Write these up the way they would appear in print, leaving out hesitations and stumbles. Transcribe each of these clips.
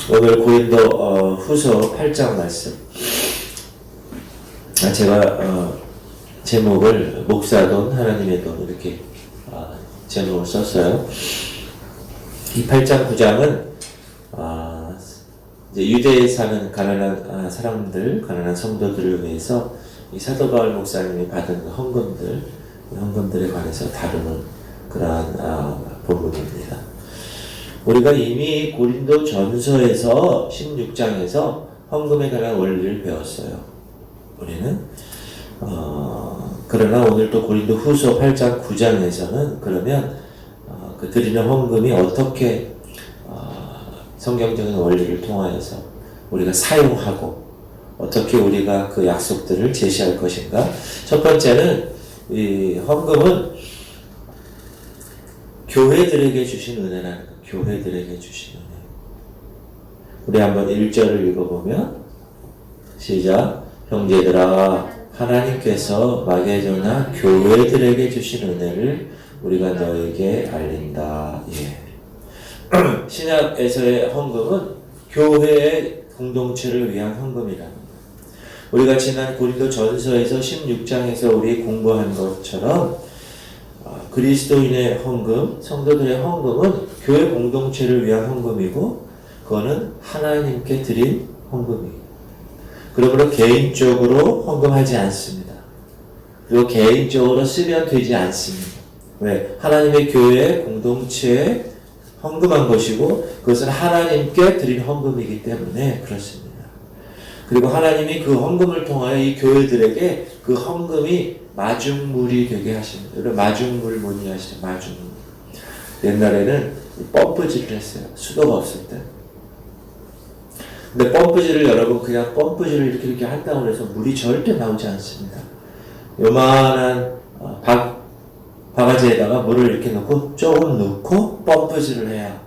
오늘 고린도 후서 8장 말씀. 제가 제목을 목사돈 하나님의 돈 이렇게 제목을 썼어요. 이 8장 9장은 이제 유대에 사는 가난한 사람들, 가난한 성도들을 위해서 이 사도 바울 목사님이 받은 그 헌금들에 관해서 다루는 그러한 본문입니다. 우리가 이미 고린도 전서에서 16장에서 헌금에 관한 원리를 배웠어요. 우리는 그러나 오늘 또 고린도 후서 8장 9장에서는 그러면 그 드리는 헌금이 어떻게 성경적인 원리를 통하여서 우리가 사용하고 어떻게 우리가 그 약속들을 제시할 것인가. 첫 번째는 이 헌금은 교회들에게 주신 은혜라는 것. 교회들에게 주신 은혜. 우리 한번 1절을 읽어보면 시작. 형제들아 하나님께서 마게도냐 교회들에게 주신 은혜를 우리가 너에게 알린다. 예. 신약에서의 헌금은 교회의 공동체를 위한 헌금이라는 것. 우리가 지난 고린도 전서에서 16장에서 우리 공부한 것처럼 그리스도인의 헌금, 성도들의 헌금은 교회 공동체를 위한 헌금이고 그거는 하나님께 드린 헌금이에요. 그러므로 개인적으로 헌금하지 않습니다. 그리고 개인적으로 쓰면 되지 않습니다. 왜? 하나님의 교회 공동체에 헌금한 것이고 그것은 하나님께 드린 헌금이기 때문에 그렇습니다. 그리고 하나님이 그 헌금을 통하여 이 교회들에게 그 헌금이 마중물이 되게 하십니다. 여러분 마중물 뭔지 아시죠? 마중물. 옛날에는 펌프질을 했어요. 수도가 없을 때. 근데 펌프질을 여러분 그냥 펌프질을 이렇게 한다고 해서 물이 절대 나오지 않습니다. 요만한 바가지에다가 물을 이렇게 넣고 조금 넣고 펌프질을 해야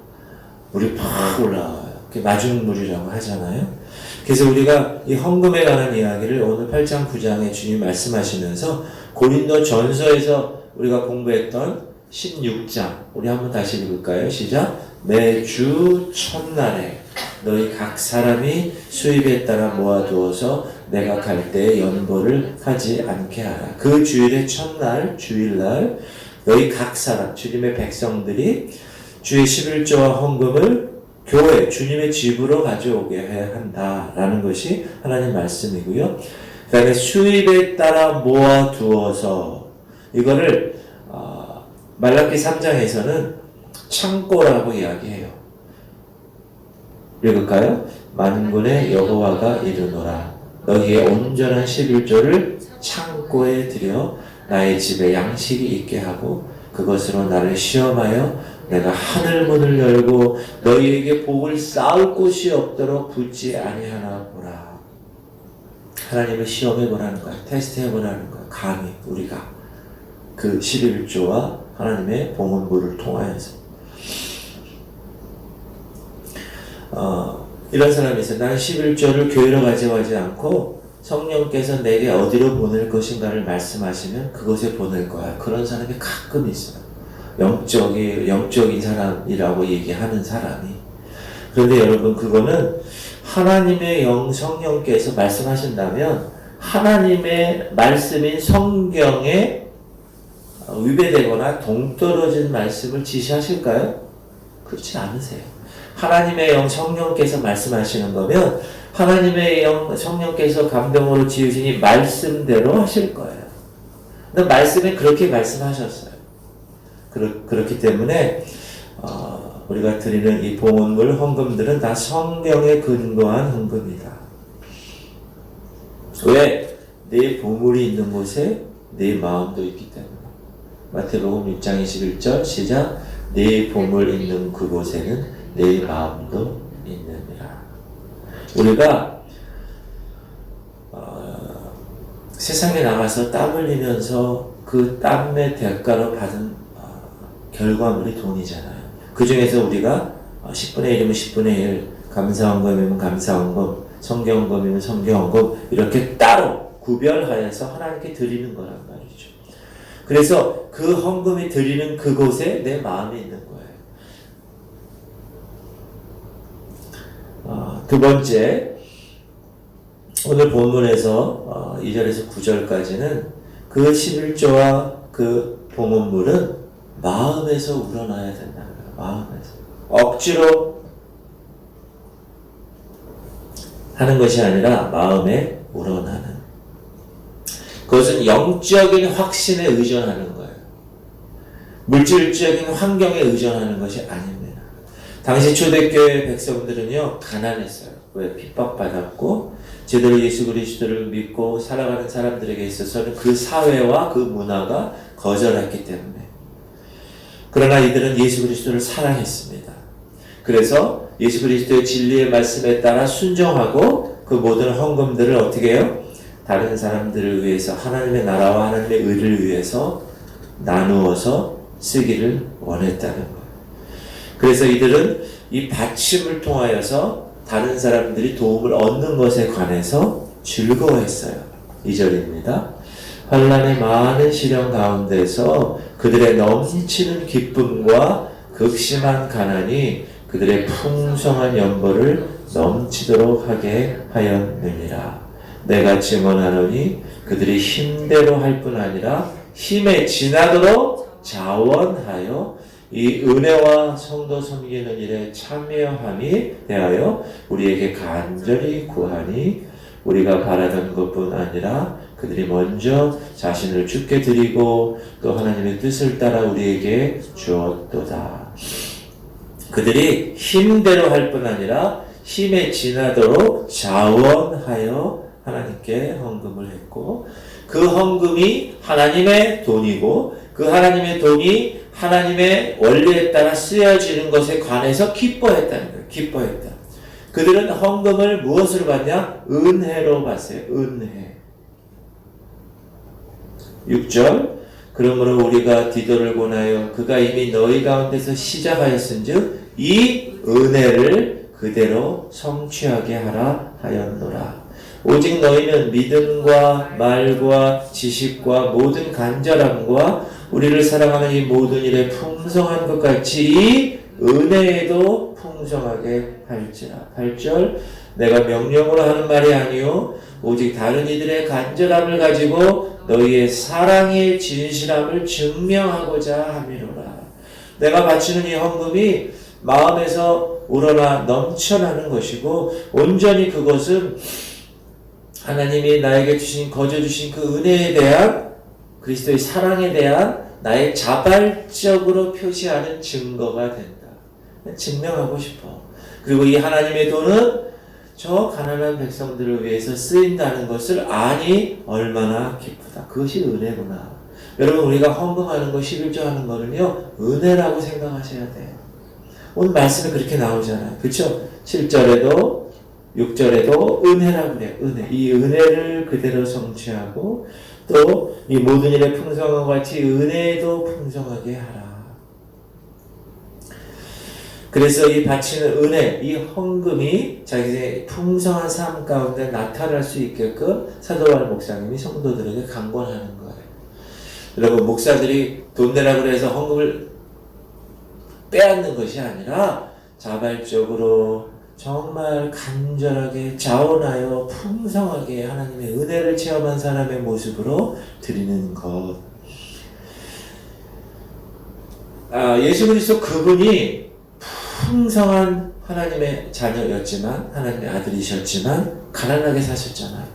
물이 팍 올라와요. 그게 마중물이라고 하잖아요. 그래서 우리가 이 헌금에 관한 이야기를 오늘 8장 9장에 주님 말씀하시면서 고린도 전서에서 우리가 공부했던 16장 우리 한번 다시 읽을까요? 시작. 매주 첫날에 너희 각 사람이 수입에 따라 모아두어서 내가 갈 때에 연보를 하지 않게 하라. 그 주일의 첫날 주일날 너희 각 사람 주님의 백성들이 주의 11조와 헌금을 교회, 주님의 집으로 가져오게 해야 한다라는 것이 하나님 말씀이고요. 그 다음에 수입에 따라 모아두어서 이거를 말라기 3장에서는 창고라고 이야기해요. 읽을까요? 만군의 여호와가 이르노라 너희의 온전한 11조를 창고에 들여 나의 집에 양식이 있게 하고 그것으로 나를 시험하여 내가 하늘 문을 열고 너희에게 복을 쌓을 곳이 없도록 붙지 아니하나 보라. 하나님을 시험해보라는 거야. 테스트해보라는 거야. 감히 우리가 그 11조와 하나님의 봉헌물을 통하여서 이런 사람이 있어요. 나는 11조를 교회로 가져가지 않고 성령께서 내게 어디로 보낼 것인가를 말씀하시면 그곳에 보낼 거야. 그런 사람이 가끔 있어요. 영적인 사람이라고 얘기하는 사람이. 그런데 여러분 그거는 하나님의 성령께서 말씀하신다면 하나님의 말씀인 성경에 위배되거나 동떨어진 말씀을 지시하실까요? 그렇지 않으세요. 하나님의 성령께서 말씀하시는 거면 하나님의 성령께서 감동으로 지으시니 말씀대로 하실 거예요. 근데 말씀에 그렇게 말씀하셨어요. 그렇기 때문에 우리가 드리는 이 봉헌물 헌금들은 다 성경에 근거한 헌금이다. 왜? 내 보물이 있는 곳에 내 마음도 있기 때문에. 마태복음 6장 21절 시작. 내 보물 있는 그곳에는 내 마음도 있느니라. 우리가 세상에 나가서 땀 흘리면서 그 땀의 대가로 받은 결과물이 돈이잖아요. 그 중에서 우리가 10분의 1이면 10분의 1, 감사헌금이면 감사헌금, 성경헌금이면 성경헌금 이렇게 따로 구별하여서 하나님께 드리는 거란 말이죠. 그래서 그 헌금이 드리는 그곳에 내 마음이 있는 거예요. 두 번째, 오늘 본문에서 2절에서 9절까지는 그 11조와 그 봉헌물은 마음에서 우러나야 된다는 거예요. 마음에서. 억지로 하는 것이 아니라 마음에 우러나는. 그것은 영적인 확신에 의존하는 거예요. 물질적인 환경에 의존하는 것이 아닙니다. 당시 초대교회 백성들은요, 가난했어요. 왜? 핍박받았고, 제대로 예수 그리스도를 믿고 살아가는 사람들에게 있어서는 그 사회와 그 문화가 거절했기 때문에. 그러나 이들은 예수 그리스도를 사랑했습니다. 그래서 예수 그리스도의 진리의 말씀에 따라 순종하고 그 모든 헌금들을 어떻게 해요? 다른 사람들을 위해서, 하나님의 나라와 하나님의 의를 위해서 나누어서 쓰기를 원했다는 거예요. 그래서 이들은 이 받침을 통하여서 다른 사람들이 도움을 얻는 것에 관해서 즐거워했어요. 2절입니다. 환난의 많은 시련 가운데서 그들의 넘치는 기쁨과 극심한 가난이 그들의 풍성한 연보를 넘치도록 하게 하였느니라. 내가 증언하노니 그들이 힘대로 할 뿐 아니라 힘에 지나도록 자원하여 이 은혜와 성도 섬기는 일에 참여함이 대하여 우리에게 간절히 구하니 우리가 바라던 것뿐 아니라 그들이 먼저 자신을 주께 드리고 또 하나님의 뜻을 따라 우리에게 주었도다. 그들이 힘대로 할 뿐 아니라 힘에 지나도록 자원하여 하나님께 헌금을 했고, 그 헌금이 하나님의 돈이고 그 하나님의 돈이 하나님의 원리에 따라 쓰여지는 것에 관해서 기뻐했다는 거예요. 기뻐했다. 그들은 헌금을 무엇으로 받냐? 은혜로 봤어요. 은혜. 6절, 그러므로 우리가 디도를 권하여 그가 이미 너희 가운데서 시작하였은즉 이 은혜를 그대로 성취하게 하라 하였노라. 오직 너희는 믿음과 말과 지식과 모든 간절함과 우리를 사랑하는 이 모든 일에 풍성한 것 같이 이 은혜에도 풍성하게 할지라. 8절, 내가 명령으로 하는 말이 아니요 오직 다른 이들의 간절함을 가지고 너희의 사랑의 진실함을 증명하고자 함이로라. 내가 바치는 이 헌금이 마음에서 우러나 넘쳐나는 것이고 온전히 그것은 하나님이 나에게 주신, 거저 주신 그 은혜에 대한, 그리스도의 사랑에 대한 나의 자발적으로 표시하는 증거가 된다. 증명하고 싶어. 그리고 이 하나님의 돈은 저 가난한 백성들을 위해서 쓰인다는 것을 아니 얼마나 기쁘다. 그것이 은혜구나. 여러분, 우리가 헌금하는 거, 11조 하는 거는요, 은혜라고 생각하셔야 돼요. 오늘 말씀에 그렇게 나오잖아요. 그렇죠? 7절에도 6절에도 은혜라고 그래요. 은혜. 이 은혜를 그대로 성취하고 또 이 모든 일에 풍성한 같이 은혜도 풍성하게 하라. 그래서 이 바치는 은혜, 이 헌금이 자기의 풍성한 삶 가운데 나타날 수 있게끔 사도바울 목사님이 성도들에게 강권하는 거예요. 여러분, 목사들이 돈 내라고 해서 헌금을 빼앗는 것이 아니라 자발적으로 정말 간절하게 자원하여 풍성하게 하나님의 은혜를 체험한 사람의 모습으로 드리는 것. 예수 그리스도 그분이 풍성한 하나님의 자녀였지만, 하나님의 아들이셨지만 가난하게 사셨잖아요.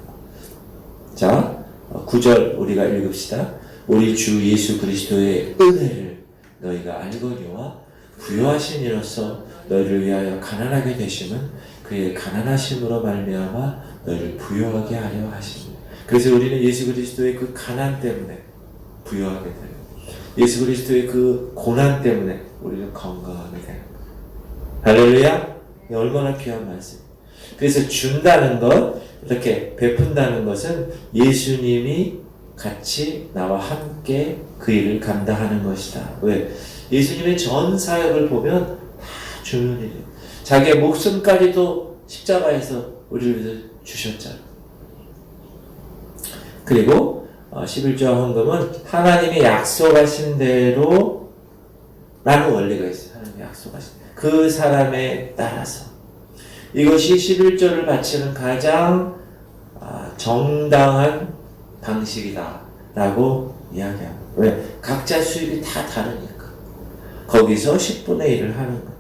자, 9절 우리가 읽읍시다. 우리 주 예수 그리스도의 은혜를 너희가 알거니와 부요하신 이로써 너희를 위하여 가난하게 되심은 그의 가난하심으로 말미암아 너희를 부요하게 하려 하시니. 그래서 우리는 예수 그리스도의 그 가난 때문에 부요하게 돼요. 예수 그리스도의 그 고난 때문에 우리는 건강하게 돼요. 할렐루야! 얼마나 귀한 말씀. 그래서 준다는 것, 이렇게 베푼다는 것은 예수님이 같이 나와 함께 그 일을 감당하는 것이다. 왜? 예수님의 전 사역을 보면 다 주는 일이에요. 자기의 목숨까지도 십자가에서 우리를 위해서 주셨잖아요. 그리고 11조 헌금은 하나님이 약속하신 대로 라는 원리가 있어요. 하나님이 약속하신 그 사람에 따라서 이것이 11조를 바치는 가장 정당한 방식이다 라고 이야기합니다. 왜? 각자 수입이 다 다르니까. 거기서 10분의 1을 하는 거예요.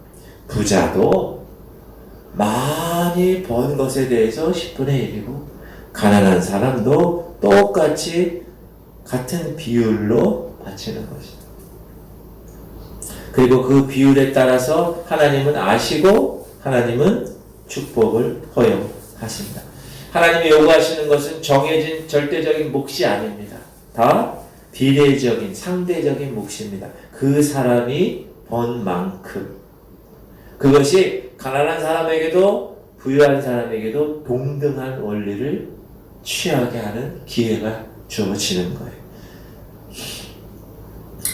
부자도 많이 번 것에 대해서 10분의 1이고 가난한 사람도 똑같이 같은 비율로 바치는 것이다. 그리고 그 비율에 따라서 하나님은 아시고 하나님은 축복을 허용하십니다. 하나님이 요구하시는 것은 정해진 절대적인 몫이 아닙니다. 다 비례적인 상대적인 몫입니다. 그 사람이 번 만큼. 그것이 가난한 사람에게도 부유한 사람에게도 동등한 원리를 취하게 하는 기회가 주어지는 거예요.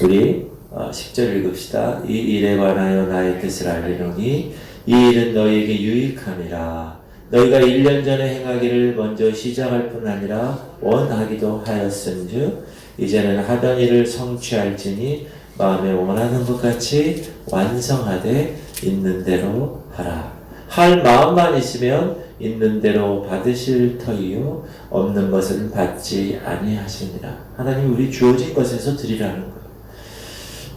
우리 10절 읽읍시다. 이 일에 관하여 나의 뜻을 알리노니 이 일은 너희에게 유익함이라. 너희가 1년 전에 행하기를 먼저 시작할 뿐 아니라 원하기도 하였은즉 이제는 하던 일을 성취할지니 마음에 원하는 것 같이 완성하되 있는 대로 하라. 할 마음만 있으면 있는 대로 받으실 터이요 없는 것은 받지 아니하시니라. 하나님 우리 주어진 것에서 드리라는 거예요.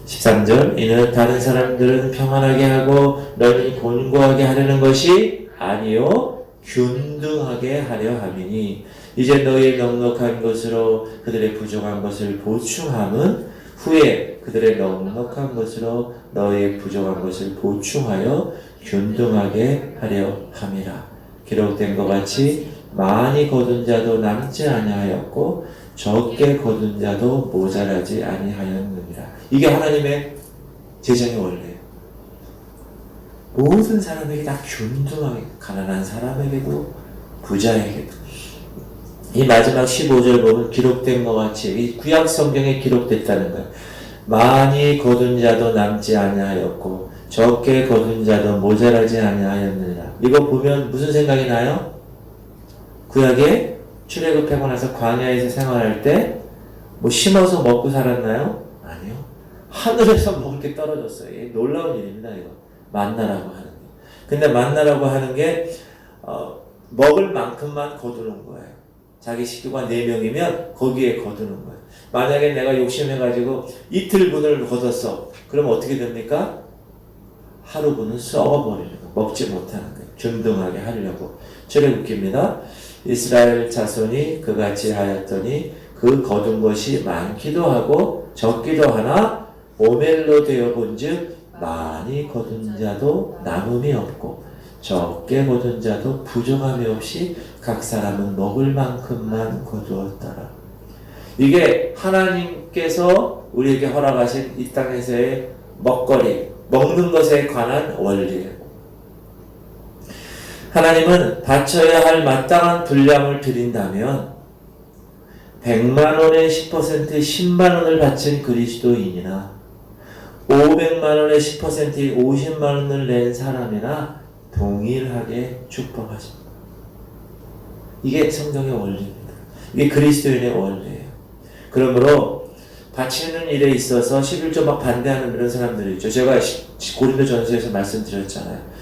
13절 이는 다른 사람들은 평안하게 하고 너희는 곤고하게 하려는 것이 아니요 균등하게 하려 함이니 이제 너희의 넉넉한 것으로 그들의 부족한 것을 보충함은 후에 그들의 넉넉한 것으로 너희의 부족한 것을 보충하여 균등하게 하려 함이라. 기록된 것 같이 많이 거둔 자도 남지 아니하였고 적게 거둔 자도 모자라지 아니하였느니라. 이게 하나님의 재정의 원리예요. 모든 사람에게 다 균등하게, 가난한 사람에게도 부자에게도. 이 마지막 15절 보면 기록된 것 같이 이 구약 성경에 기록됐다는 거예요. 많이 거둔 자도 남지 아니하였고 적게 거둔 자도 모자라지 아니하였느니라. 이거 보면 무슨 생각이 나요? 구약에 출애굽하고 나서 광야에서 생활할 때 뭐 심어서 먹고 살았나요? 아니요. 하늘에서 먹을 게 떨어졌어요. 놀라운 일입니다. 이거 만나라고 하는 게. 근데 만나라고 하는 게 먹을 만큼만 거두는 거예요. 자기 식구가 4명이면 거기에 거두는 거예요. 만약에 내가 욕심해가지고 이틀분을 거뒀어. 그럼 어떻게 됩니까? 하루분은 썩어버리는 거예요. 먹지 못하는 거예요. 균등하게 하려고. 출애굽기입니다. 이스라엘 자손이 그같이 하였더니 그 거둔 것이 많기도 하고 적기도 하나 오멜로 되어 본즉 많이 거둔 자도 남음이 없고 적게 거둔 자도 부족함이 없이 각 사람은 먹을 만큼만 거두었더라. 이게 하나님께서 우리에게 허락하신 이 땅에서의 먹거리, 먹는 것에 관한 원리예요. 하나님은 바쳐야 할 마땅한 분량을 드린다면 100만 원의 10% 10만 원을 바친 그리스도인이나 500만 원의 10% 50만 원을 낸 사람이나 동일하게 축복하십니다. 이게 성경의 원리입니다. 이게 그리스도인의 원리예요. 그러므로 바치는 일에 있어서 11조 막 반대하는 이런 사람들이 있죠. 제가 고린도 전서에서 말씀드렸잖아요.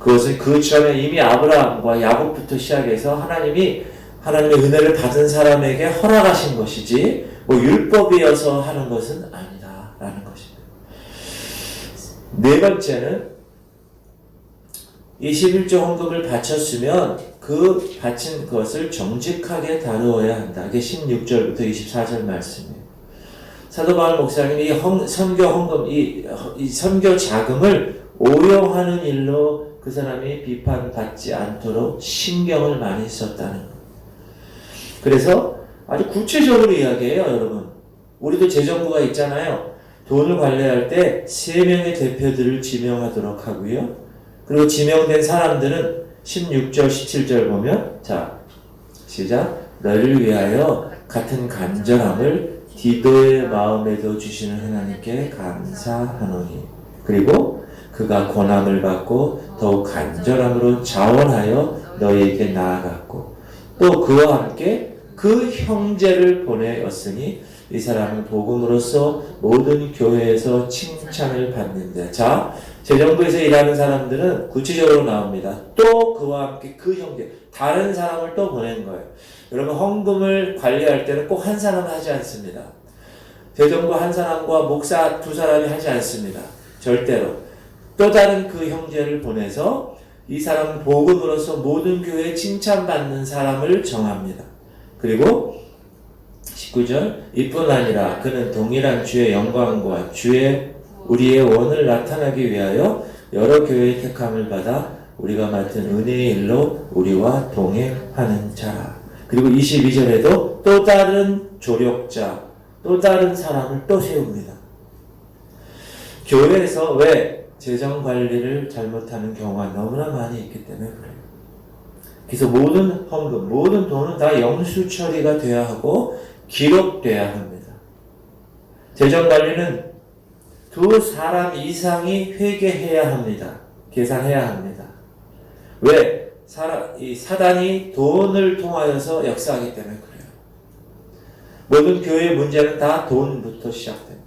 그것은 그 전에 이미 아브라함과 야곱부터 시작해서 하나님의 은혜를 받은 사람에게 허락하신 것이지 뭐 율법이어서 하는 것은 아니다라는 것입니다. 네 번째는 이 11조 헌금을 바쳤으면 그 바친 것을 정직하게 다루어야 한다. 이게 16절부터 24절 말씀이에요. 사도 바울 목사님이 선교 헌금, 이 선교 자금을 오용하는 일로 그 사람이 비판받지 않도록 신경을 많이 썼다는 거예요. 그래서 아주 구체적으로 이야기해요, 여러분. 우리도 재정부가 있잖아요. 돈을 관리할 때 3명의 대표들을 지명하도록 하고요. 그리고 지명된 사람들은 16절, 17절 보면 자, 시작. 너를 위하여 같은 간절함을 디도의 마음에도 주시는 하나님께 감사하노니. 그리고 그가 고난을 받고 더욱 간절함으로 자원하여 너희에게 나아갔고 또 그와 함께 그 형제를 보내었으니 이 사람은 복음으로써 모든 교회에서 칭찬을 받는데 자 재정부에서 일하는 사람들은 구체적으로 나옵니다. 또 그와 함께 그 형제, 다른 사람을 또 보낸 거예요. 여러분, 헌금을 관리할 때는 꼭 한 사람은 하지 않습니다. 재정부 한 사람과 목사 두 사람이 하지 않습니다. 절대로. 또 다른 그 형제를 보내서 이 사람은 복음으로서 모든 교회에 칭찬받는 사람을 정합니다. 그리고 19절, 이뿐 아니라 그는 동일한 주의 영광과 주의 우리의 원을 나타나기 위하여 여러 교회의 택함을 받아 우리가 맡은 은혜의 일로 우리와 동행하는 자라. 그리고 22절에도 또 다른 조력자, 또 다른 사람을 또 세웁니다. 교회에서 왜 재정 관리를 잘못하는 경우가 너무나 많이 있기 때문에 그래요. 그래서 모든 헌금, 모든 돈은 다 영수 처리가 돼야 하고 기록돼야 합니다. 재정 관리는 두 사람 이상이 회계해야 합니다. 계산해야 합니다. 왜? 사단이 돈을 통하여서 역사하기 때문에 그래요. 모든 교회의 문제는 다 돈부터 시작됩니다.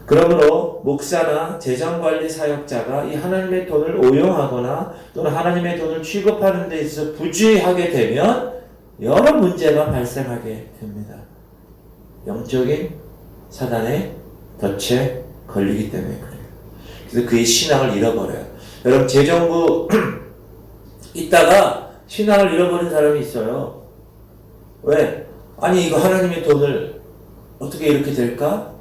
그러므로 목사나 재정관리 사역자가 이 하나님의 돈을 오용하거나 또는 하나님의 돈을 취급하는 데 있어서 부주의하게 되면 여러 문제가 발생하게 됩니다. 영적인 사단의 덫에 걸리기 때문에 그래요. 그래서 그의 신앙을 잃어버려요. 여러분, 재정부 있다가 신앙을 잃어버린 사람이 있어요. 왜? 아니, 이거 하나님의 돈을 어떻게 이렇게 될까?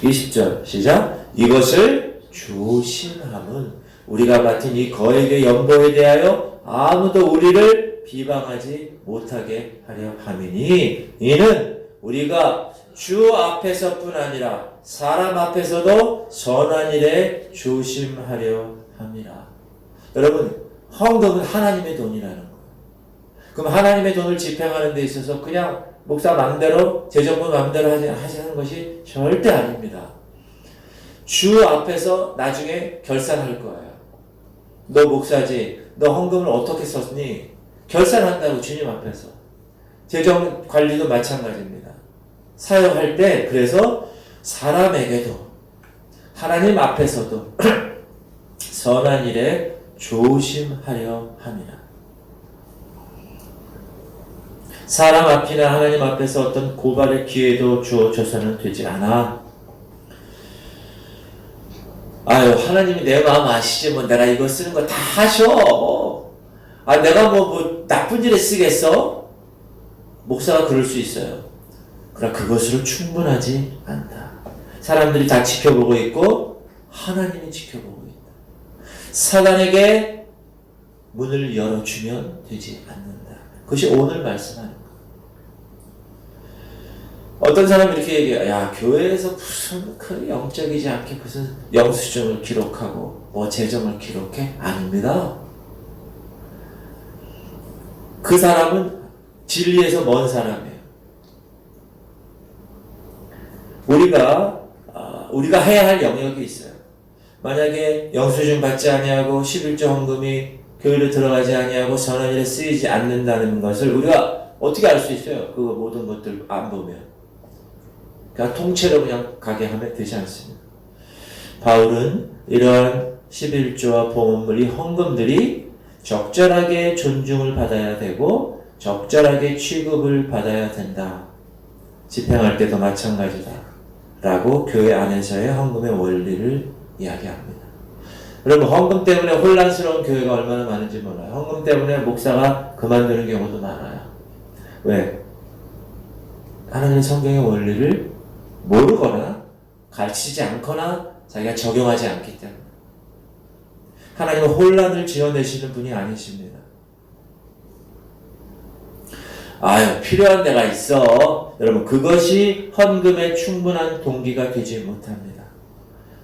20절 시작. 이것을 조심함은 우리가 맡은 이 거액의 연보에 대하여 아무도 우리를 비방하지 못하게 하려 함이니 이는 우리가 주 앞에서뿐 아니라 사람 앞에서도 선한 일에 조심하려 함이라. 여러분, 헌금은 하나님의 돈이라는 거예요. 그럼 하나님의 돈을 집행하는 데 있어서 그냥 목사 맘대로, 재정부 맘대로 하시는 것이 절대 아닙니다. 주 앞에서 나중에 결산할 거예요. 너 목사지, 너 헌금을 어떻게 썼니? 결산한다고, 주님 앞에서. 재정 관리도 마찬가지입니다. 사역할 때 그래서 사람에게도 하나님 앞에서도 선한 일에 조심하려 함이라. 사람 앞이나 하나님 앞에서 어떤 고발의 기회도 주어져서는 되지 않아. 아유, 하나님이 내 마음 아시지, 뭐 내가 이거 쓰는 거 다 하셔. 아, 내가 뭐 나쁜 일에 쓰겠어? 목사가 그럴 수 있어요. 그러나 그것으로 충분하지 않다. 사람들이 다 지켜보고 있고 하나님이 지켜보고 있다. 사단에게 문을 열어주면 되지 않는다. 그것이 오늘 말씀하는 거예요. 어떤 사람이 이렇게 얘기해요. 야, 교회에서 무슨 그 영적이지 않게 무슨 영수증을 기록하고 뭐 재정을 기록해? 아닙니다. 그 사람은 진리에서 먼 사람이에요. 우리가 해야 할 영역이 있어요. 만약에 영수증 받지 아니하고 11조 헌금이 교회로 들어가지 아니하고 선한 일에 쓰이지 않는다는 것을 우리가 어떻게 알 수 있어요? 그 모든 것들 안 보면. 그냥 통째로 그냥 가게 하면 되지 않습니다. 바울은 이러한 11조와 봉헌물, 이 헌금들이 적절하게 존중을 받아야 되고 적절하게 취급을 받아야 된다. 집행할 때도 마찬가지다. 라고 교회 안에서의 헌금의 원리를 이야기합니다. 여러분, 헌금 때문에 혼란스러운 교회가 얼마나 많은지 몰라요. 헌금 때문에 목사가 그만두는 경우도 많아요. 왜? 하나님의 성경의 원리를 모르거나 가르치지 않거나 자기가 적용하지 않기 때문에. 하나님은 혼란을 지어내시는 분이 아니십니다. 아유, 필요한 데가 있어. 여러분, 그것이 헌금의 충분한 동기가 되지 못합니다.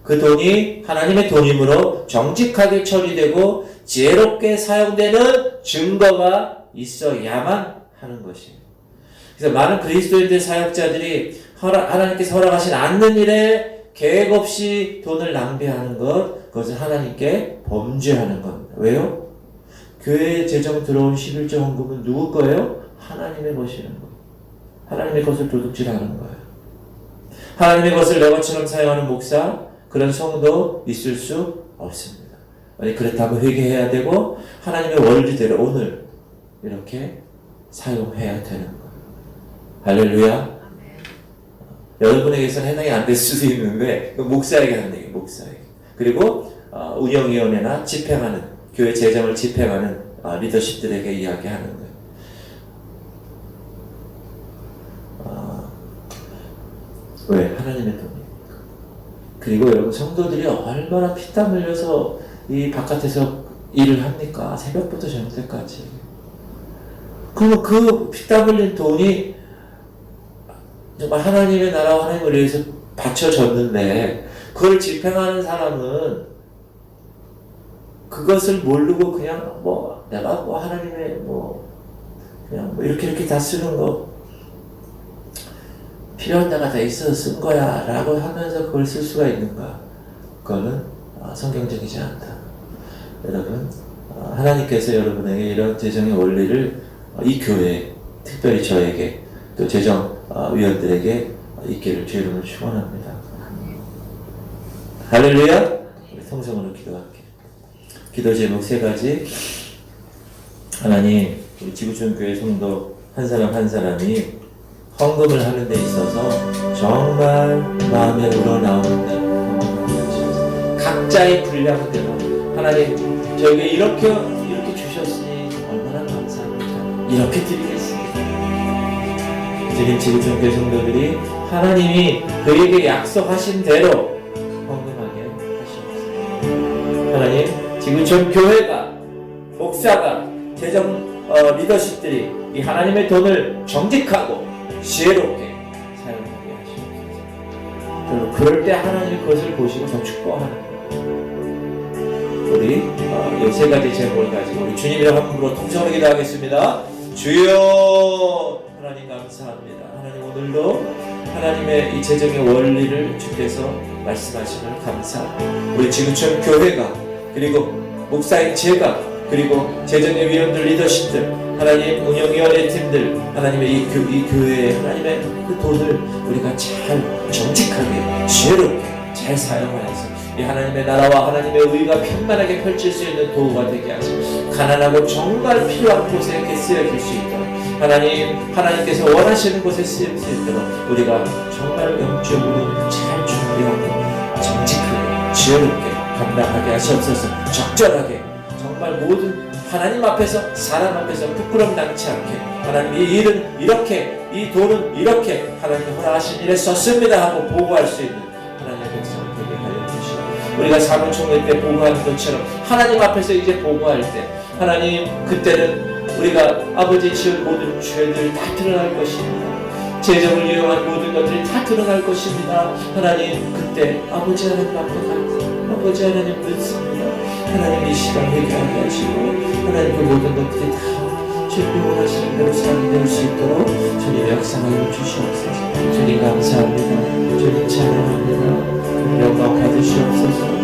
그 돈이 하나님의 돈이므로 정직하게 처리되고 지혜롭게 사용되는 증거가 있어야만 하는 것이에요. 그래서 많은 그리스도인들 사역자들이 하나님께서 허락하신 않는 일에 계획 없이 돈을 낭비하는 것, 그것은 하나님께 범죄하는 겁니다. 왜요? 교회에 재정 들어온 11조 헌금은 누구 거예요? 하나님의 것이라는 거예요. 하나님의 것을 도둑질하는 거예요. 하나님의 것을 내 것처럼 사용하는 목사, 그런 성도 있을 수 없습니다. 만약 그렇다면 회개해야 되고 하나님의 원리대로 오늘 이렇게 사용해야 되는 거예요. 할렐루야. 여러분에게서는 해당이 안 될 수도 있는데 목사에게 하는 얘기예요. 목사에게. 그리고 운영위원회나 집행하는 교회 재정을 집행하는 리더십들에게 이야기하는 거예요. 왜? 하나님의 돈이니까. 그리고 여러분 성도들이 얼마나 피땀 흘려서 이 바깥에서 일을 합니까? 새벽부터 저녁 때까지. 그럼 그 피땀 흘린 돈이 정말 하나님의 나라와 하나님을 위해서 바쳐졌는데 그걸 집행하는 사람은 그것을 모르고 그냥 내가 하나님의 그냥 이렇게 다 쓰는 거 필요한 데가 다 있어서 쓴 거야 라고 하면서 그걸 쓸 수가 있는가? 그거는 성경적이지 않다. 여러분, 하나님께서 여러분에게 이런 재정의 원리를 이 교회에, 특별히 저에게 또 재정위원들에게 있기를 주의 이름으로 축원합니다. 할렐루야. 우리 통성으로 기도할게요. 기도 제목 3가지. 하나님, 우리 지구촌교회 성도 한 사람 한 사람이 헌금을 하는 데 있어서 정말 마음에 우러나오는 각자의 분량대로 하나님 저에게 이렇게 주셨으니 얼마나 감사합니다. 이렇게 드리겠습니다. 주님 지구촌교회 성도들이 하나님이 그에게 약속하신 대로 헌금하게 하시옵소서. 하나님 지구촌 교회가 목사가 재정 리더십들이 이 하나님의 돈을 정직하고 지혜롭게 사용하게 하시옵소서. 그럴 때 하나님이 그것을 보시고 더 축복하는 거예요. 우리 이 3가지 제목을 가지고 우리 주님의 함으로 통성으로 기도하겠습니다. 주여 하나님 감사합니다. 하나님 오늘도 하나님의 이 재정의 원리를 주께서 말씀하시는 감사합니다. 우리 지구촌 교회가 그리고 목사인 제가 그리고 재정의 위원들 리더십들 하나님 운영위원회 팀들 하나님의 이 교회에 하나님의 그 돈을 우리가 잘 정직하게 지혜롭게 잘 사용하여서 이 하나님의 나라와 하나님의 의가 평만하게 펼칠 수 있는 도구가 되게 하시고 가난하고 정말 필요한 곳에 이렇게 쓰여질 수 있도록 하나님께서 원하시는 곳에 쓰일 수 있도록 우리가 정말 영적으로 잘 준비하고 정직하게 지혜롭게 감당하게 하시옵소서. 적절하게 정말 모든 하나님 앞에서 사람 앞에서 부끄럼 당치 않게 하나님 이 일은 이렇게 이 돈은 이렇게 하나님 허락하신 일에 썼습니다 하고 보고할 수 있는 하나님의 백성 되게 하여 주시고 우리가 사무총회 때 보고하는 것처럼 하나님 앞에서 이제 보고할 때 하나님 그때는 우리가 아버지 지은 모든 죄들 다 드러날 것입니다. 재정을 이용한 모든 것들이 다 드러날 것입니다. 하나님 그때 아버지 하나님 앞에 가서 아버지 하나님 믿습니다. 하나님 이 시간 회개하게 하시고 하나님 그 모든 것들이 다 주님 원하시는 대로 삶이 될 수 있도록 주님의 역사하여 주시옵소서. 주님 감사합니다. 주님 찬양합니다. 영광 받으시옵소서.